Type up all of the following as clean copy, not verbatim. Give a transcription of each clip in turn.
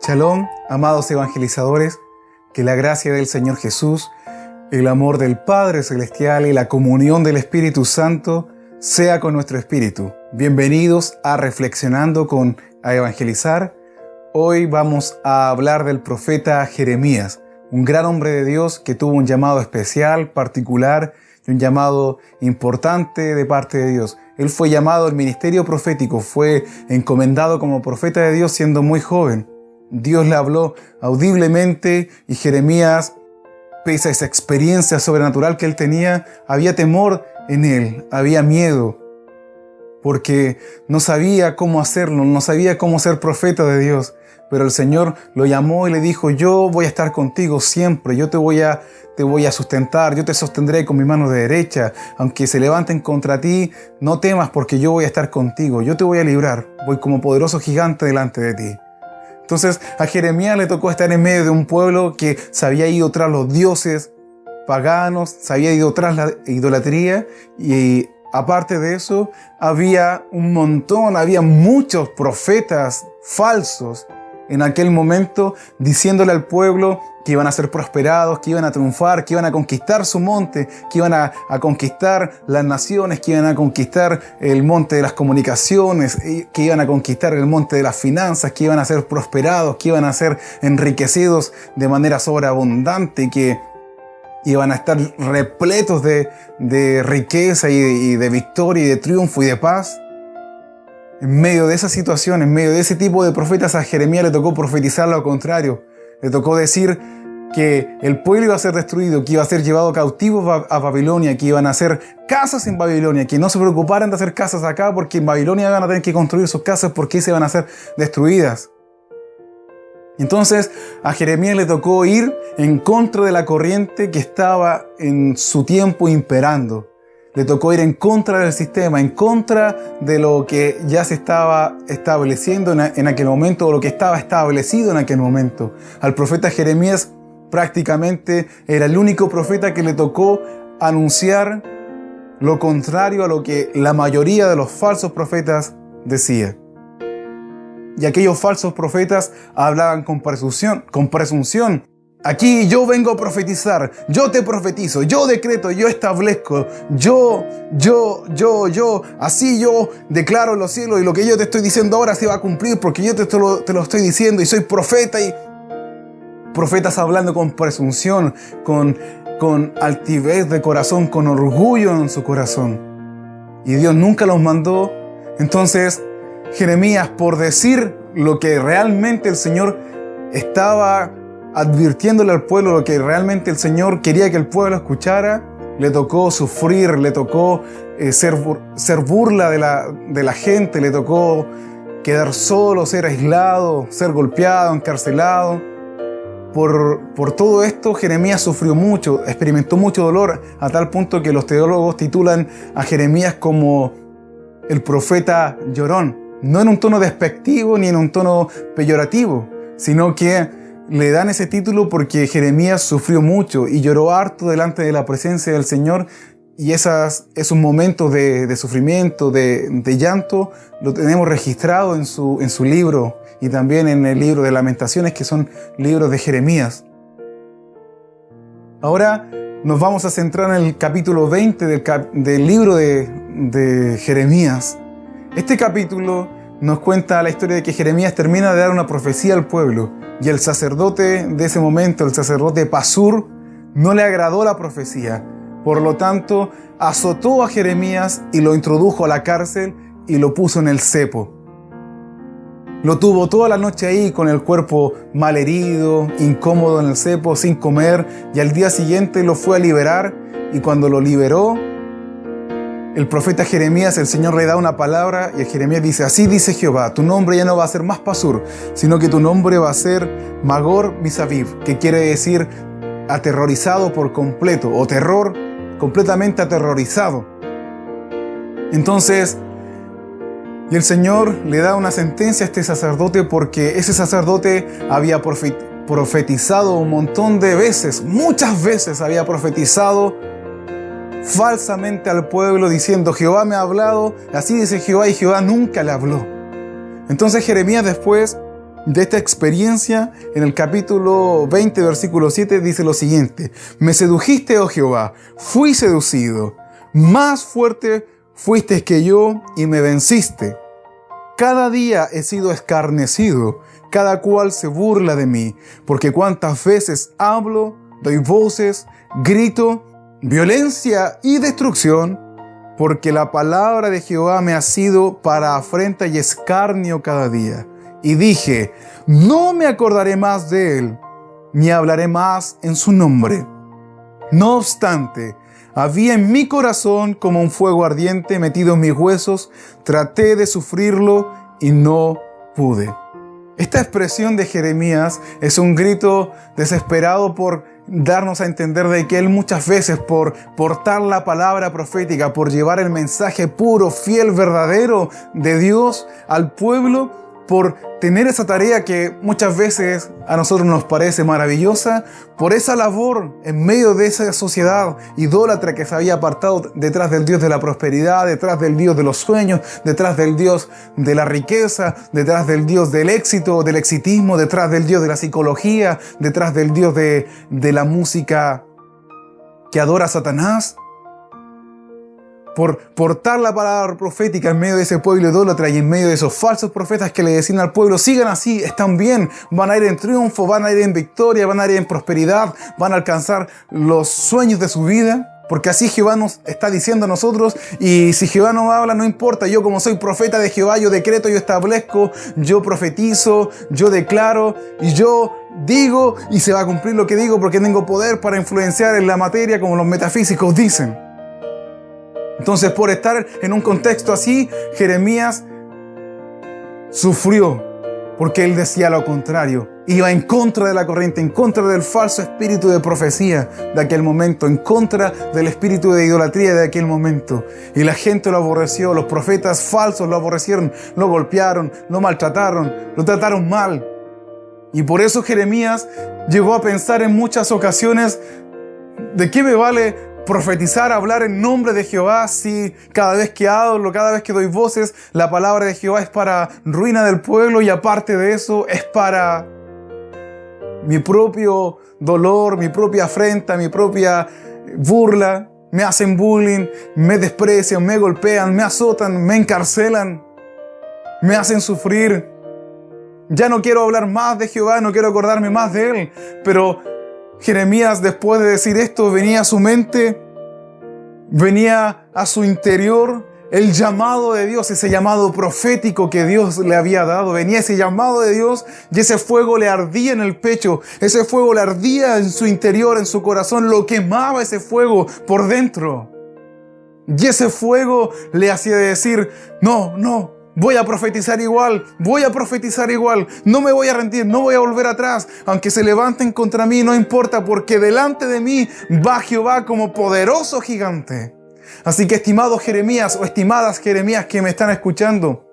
Shalom, amados evangelizadores, que la gracia del Señor Jesús, el amor del Padre Celestial y la comunión del Espíritu Santo sea con nuestro espíritu. Bienvenidos a Reflexionando con a Evangelizar. Hoy vamos a hablar del profeta Jeremías, un gran hombre de Dios que tuvo un llamado especial, particular y un llamado importante de parte de Dios. Él fue llamado al ministerio profético, fue encomendado como profeta de Dios siendo muy joven. Dios le habló audiblemente y Jeremías, pese a esa experiencia sobrenatural que él tenía, había temor en él, había miedo, porque no sabía cómo hacerlo, no sabía cómo ser profeta de Dios. Pero el Señor lo llamó y le dijo: yo voy a estar contigo siempre, yo te voy a sustentar, yo te sostendré con mi mano derecha. Aunque se levanten contra ti, no temas, porque yo voy a estar contigo, yo te voy a librar, voy como poderoso gigante delante de ti. Entonces a Jeremías le tocó estar en medio de un pueblo que se había ido tras los dioses paganos, se había ido tras la idolatría, y aparte de eso había muchos profetas falsos en aquel momento diciéndole al pueblo que iban a ser prosperados, que iban a triunfar, que iban a conquistar su monte, que iban a conquistar las naciones, que iban a conquistar el monte de las comunicaciones, que iban a conquistar el monte de las finanzas, que iban a ser prosperados, que iban a ser enriquecidos de manera sobreabundante, que iban a estar repletos de riqueza y de victoria y de triunfo y de paz. En medio de esa situación, en medio de ese tipo de profetas, a Jeremías le tocó profetizar lo contrario. Le tocó decir que el pueblo iba a ser destruido, que iba a ser llevado cautivo a Babilonia, que iban a hacer casas en Babilonia, que no se preocuparan de hacer casas acá, porque en Babilonia van a tener que construir sus casas porque se van a ser destruidas. Entonces a Jeremías le tocó ir en contra de la corriente que estaba en su tiempo imperando. Le tocó ir en contra del sistema, en contra de lo que ya se estaba estableciendo en aquel momento, o lo que estaba establecido en aquel momento. Al profeta Jeremías prácticamente era el único profeta que le tocó anunciar lo contrario a lo que la mayoría de los falsos profetas decía. Y aquellos falsos profetas hablaban con presunción. Aquí yo vengo a profetizar, yo te profetizo, yo decreto, yo establezco, yo, así yo declaro en los cielos, y lo que yo te estoy diciendo ahora se va a cumplir porque yo te lo estoy diciendo y soy profeta. Y profetas hablando con presunción, con altivez de corazón, con orgullo en su corazón. Y Dios nunca los mandó. Entonces Jeremías, por decir lo que realmente el Señor estaba advirtiéndole al pueblo, lo que realmente el Señor quería que el pueblo escuchara, le tocó sufrir, le tocó ser burla de la gente, le tocó quedar solo, ser aislado, ser golpeado, encarcelado. Por todo esto Jeremías sufrió mucho, experimentó mucho dolor, a tal punto que los teólogos titulan a Jeremías como el profeta llorón, no en un tono despectivo ni en un tono peyorativo, sino que le dan ese título porque Jeremías sufrió mucho y lloró harto delante de la presencia del Señor, y esos momentos de sufrimiento, de llanto, lo tenemos registrado en su libro, y también en el libro de Lamentaciones, que son libros de Jeremías. Ahora nos vamos a centrar en el capítulo 20 del libro de Jeremías. Este capítulo nos cuenta la historia de que Jeremías termina de dar una profecía al pueblo, y el sacerdote de ese momento, el sacerdote Pasur, no le agradó la profecía. Por lo tanto, azotó a Jeremías y lo introdujo a la cárcel y lo puso en el cepo. Lo tuvo toda la noche ahí con el cuerpo malherido, incómodo en el cepo, sin comer, y al día siguiente lo fue a liberar, y cuando lo liberó, el profeta Jeremías, el Señor le da una palabra, y Jeremías dice: así dice Jehová, tu nombre ya no va a ser más Pasur, sino que tu nombre va a ser Magor Misaviv, que quiere decir aterrorizado por completo, o terror, completamente aterrorizado. Entonces, y el Señor le da una sentencia a este sacerdote, porque ese sacerdote había profetizado un montón de veces, muchas veces había profetizado falsamente al pueblo, diciendo: Jehová me ha hablado, así dice Jehová, y Jehová nunca le habló. Entonces Jeremías después de esta experiencia, en el capítulo 20, versículo 7, dice lo siguiente: Me sedujiste, oh Jehová, fui seducido, más fuerte fuiste que yo y me venciste. Cada día he sido escarnecido, cada cual se burla de mí, porque cuántas veces hablo, doy voces, grito, violencia y destrucción, porque la palabra de Jehová me ha sido para afrenta y escarnio cada día. Y dije, no me acordaré más de él, ni hablaré más en su nombre. No obstante, había en mi corazón como un fuego ardiente metido en mis huesos. Traté de sufrirlo y no pude. Esta expresión de Jeremías es un grito desesperado por darnos a entender de que él muchas veces, por portar la palabra profética, por llevar el mensaje puro, fiel, verdadero de Dios al pueblo, por tener esa tarea que muchas veces a nosotros nos parece maravillosa, por esa labor en medio de esa sociedad idólatra que se había apartado detrás del Dios de la prosperidad, detrás del Dios de los sueños, detrás del Dios de la riqueza, detrás del Dios del éxito, del exitismo, detrás del Dios de la psicología, detrás del Dios de la música que adora a Satanás. Por portar la palabra profética en medio de ese pueblo idólatra y en medio de esos falsos profetas que le decían al pueblo: sigan así, están bien, van a ir en triunfo, van a ir en victoria, van a ir en prosperidad, van a alcanzar los sueños de su vida. Porque así Jehová nos está diciendo a nosotros, y si Jehová no habla, no importa. Yo, como soy profeta de Jehová, yo decreto, yo establezco, yo profetizo, yo declaro y yo digo, y se va a cumplir lo que digo porque tengo poder para influenciar en la materia, como los metafísicos dicen. Entonces, por estar en un contexto así, Jeremías sufrió, porque él decía lo contrario. Iba en contra de la corriente, en contra del falso espíritu de profecía de aquel momento, en contra del espíritu de idolatría de aquel momento. Y la gente lo aborreció, los profetas falsos lo aborrecieron, lo golpearon, lo maltrataron, lo trataron mal. Y por eso Jeremías llegó a pensar en muchas ocasiones: ¿de qué me vale profetizar, hablar en nombre de Jehová, si cada vez que hablo, cada vez que doy voces, la palabra de Jehová es para ruina del pueblo, y aparte de eso es para mi propio dolor, mi propia afrenta, mi propia burla? Me hacen bullying, me desprecian, me golpean, me azotan, me encarcelan, me hacen sufrir. Ya no quiero hablar más de Jehová, no quiero acordarme más de él. Pero Jeremías, después de decir esto, venía a su mente, venía a su interior el llamado de Dios, ese llamado profético que Dios le había dado. Venía ese llamado de Dios y ese fuego le ardía en el pecho, ese fuego le ardía en su interior, en su corazón, lo quemaba ese fuego por dentro. Y ese fuego le hacía decir: no, voy a profetizar igual, no me voy a rendir, no voy a volver atrás. Aunque se levanten contra mí, no importa, porque delante de mí va Jehová como poderoso gigante. Así que, estimados Jeremías o estimadas Jeremías que me están escuchando,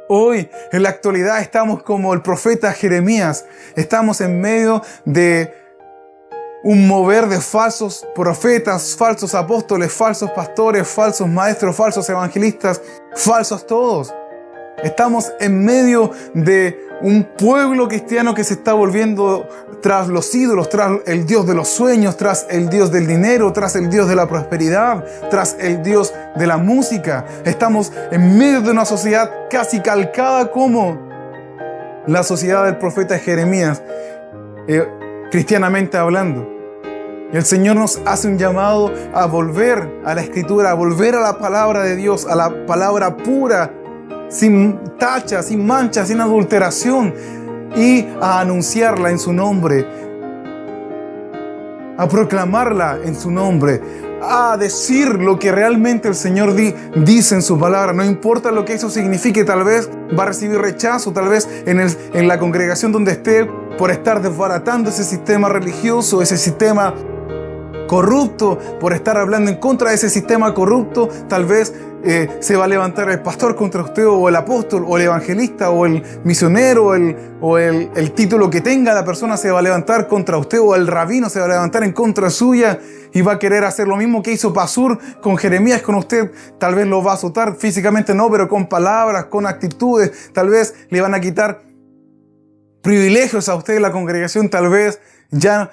hoy en la actualidad estamos como el profeta Jeremías. Estamos en medio de un mover de falsos profetas, falsos apóstoles, falsos pastores, falsos maestros, falsos evangelistas, falsos todos. Estamos en medio de un pueblo cristiano que se está volviendo tras los ídolos, tras el Dios de los sueños, tras el Dios del dinero, tras el Dios de la prosperidad, tras el Dios de la música. Estamos en medio de una sociedad casi calcada como la sociedad del profeta Jeremías, cristianamente hablando. Y el Señor nos hace un llamado a volver a la Escritura, a volver a la palabra de Dios, a la palabra pura, sin tacha, sin mancha, sin adulteración, y a anunciarla en su nombre, a proclamarla en su nombre, a decir lo que realmente el Señor dice en su palabra. No importa lo que eso signifique. Tal vez va a recibir rechazo, tal vez en la congregación donde esté, por estar desbaratando ese sistema religioso, ese sistema corrupto, por estar hablando en contra de ese sistema corrupto. Tal vez se va a levantar el pastor contra usted, o el apóstol, o el evangelista, o el misionero, o el título que tenga la persona se va a levantar contra usted, o el rabino se va a levantar en contra suya y va a querer hacer lo mismo que hizo Pasur con Jeremías, con usted. Tal vez lo va a azotar físicamente, no, pero con palabras, con actitudes. Tal vez le van a quitar privilegios a usted en la congregación, tal vez ya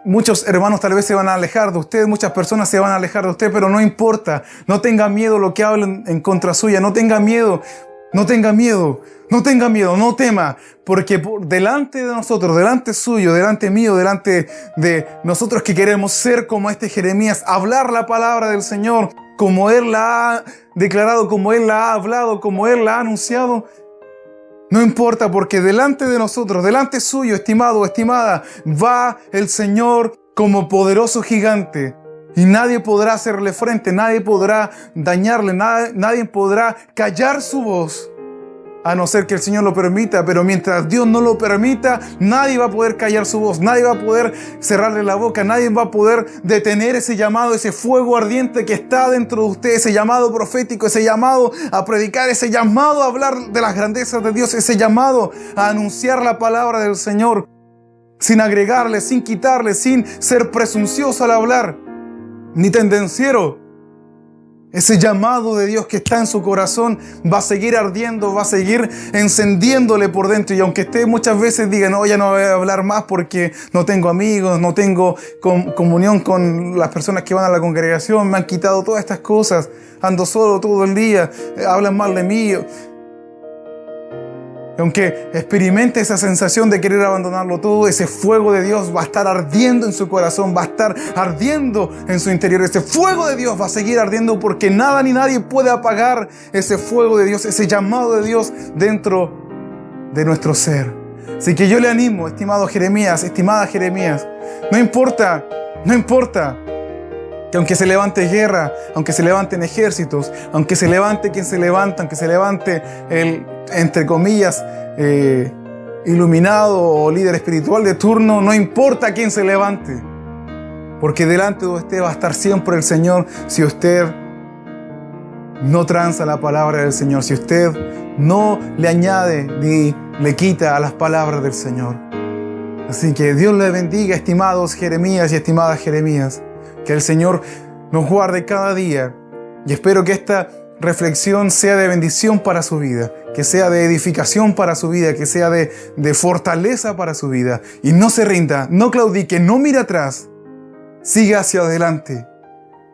muchos hermanos tal vez se van a alejar de usted, muchas personas se van a alejar de usted, pero no importa. No tenga miedo lo que hablen en contra suya. No tenga miedo. No tenga miedo. No tenga miedo. No tema. Porque delante de nosotros, delante suyo, delante mío, delante de nosotros que queremos ser como este Jeremías, hablar la palabra del Señor como Él la ha declarado, como Él la ha hablado, como Él la ha anunciado. No importa, porque delante de nosotros, delante suyo, estimado o estimada, va el Señor como poderoso gigante. Y nadie podrá hacerle frente, nadie podrá dañarle, nadie podrá callar su voz. A no ser que el Señor lo permita, pero mientras Dios no lo permita, nadie va a poder callar su voz, nadie va a poder cerrarle la boca, nadie va a poder detener ese llamado, ese fuego ardiente que está dentro de usted, ese llamado profético, ese llamado a predicar, ese llamado a hablar de las grandezas de Dios, ese llamado a anunciar la palabra del Señor, sin agregarle, sin quitarle, sin ser presuncioso al hablar, ni tendenciero. Ese llamado de Dios que está en su corazón va a seguir ardiendo, va a seguir encendiéndole por dentro. Y aunque usted muchas veces diga, no, ya no voy a hablar más porque no tengo amigos, no tengo comunión con las personas que van a la congregación, me han quitado todas estas cosas, ando solo todo el día, hablan mal de mí. Aunque experimente esa sensación de querer abandonarlo todo, ese fuego de Dios va a estar ardiendo en su corazón, va a estar ardiendo en su interior. Ese fuego de Dios va a seguir ardiendo porque nada ni nadie puede apagar ese fuego de Dios, ese llamado de Dios dentro de nuestro ser. Así que yo le animo, estimado Jeremías, estimada Jeremías, no importa que aunque se levante guerra, aunque se levanten ejércitos, aunque se levante quien se levanta, aunque se levante el, entre comillas, iluminado o líder espiritual de turno, no importa quién se levante, porque delante de usted va a estar siempre el Señor si usted no tranza la palabra del Señor, si usted no le añade ni le quita a las palabras del Señor. Así que Dios le bendiga, estimados Jeremías y estimadas Jeremías. Que el Señor nos guarde cada día y espero que esta reflexión sea de bendición para su vida, que sea de edificación para su vida, que sea de fortaleza para su vida. Y no se rinda, no claudique, no mire atrás, siga hacia adelante,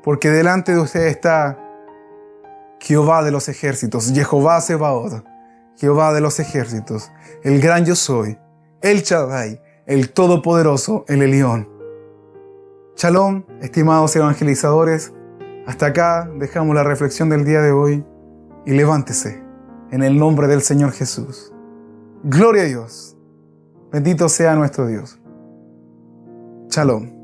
porque delante de usted está Jehová de los ejércitos, Jehová Sebaot, Jehová de los ejércitos, el gran yo soy, el Shaddai, el Todopoderoso, el Elión. Shalom, estimados evangelizadores. Hasta acá dejamos la reflexión del día de hoy y levántese en el nombre del Señor Jesús. Gloria a Dios. Bendito sea nuestro Dios. Shalom.